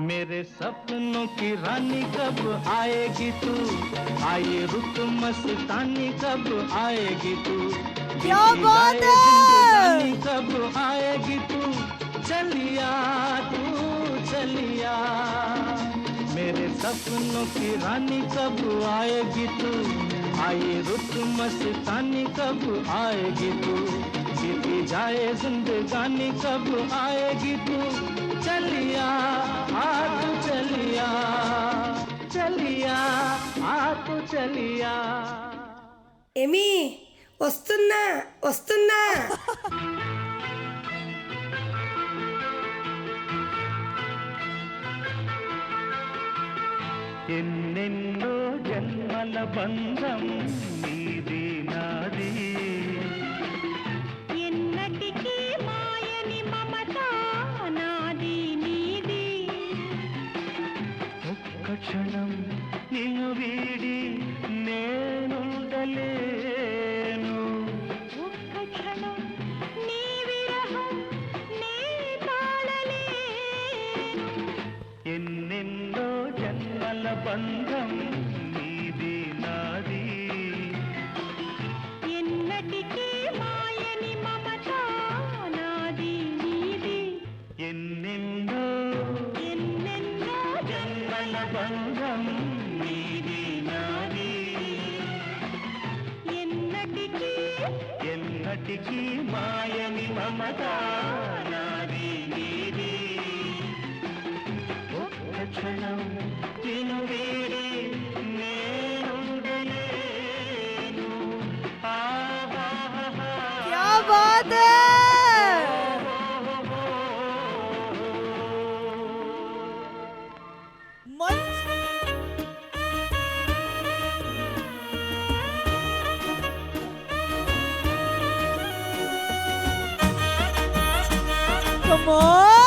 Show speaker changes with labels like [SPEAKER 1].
[SPEAKER 1] मेरे सपनों की रानी कब आएगी तू, आए रुत मस्तानी कब आएगी तू,
[SPEAKER 2] क्या बात है,
[SPEAKER 1] कब आएगी तू, चलिया तू चलिया। मेरे सपनों की रानी कब आएगी तू, आए रुत मस्तानी कब आएगी तू, बीती जाए जिंदगानी कब आएगी तू, चलिया आ तू चलिया, चलिया आ तू चलिया।
[SPEAKER 2] ఏమి వస్తున్నా వస్తున్నా.
[SPEAKER 1] ఎన్నెన్నో జన్మల బంధం నీది నాది,
[SPEAKER 3] ఎన్నటికీ మాయని మమత నాది నీది,
[SPEAKER 1] ఒక్క క్షణం నిన్ను వీడి నేనుండలేను,
[SPEAKER 3] ఒక్క క్షణం నీ విరహం నే తాళలేను.
[SPEAKER 1] ఎన్నెన్నో జన్మల బంధం నీది నాది,
[SPEAKER 3] ఎన్నటికీ మాయని మమత నాది నీది,
[SPEAKER 1] ఎన్నెన్నో
[SPEAKER 3] ఎన్నెన్నో
[SPEAKER 1] జన్మల బంధం నీది నాది,
[SPEAKER 3] ఎన్నటికీ
[SPEAKER 1] ఎన్నటికీ మాయని మమత నాది నీది, ఒక్క క్షణం నిన్ను వీడి నేనుండలేను.
[SPEAKER 2] क्या बात है. Come on.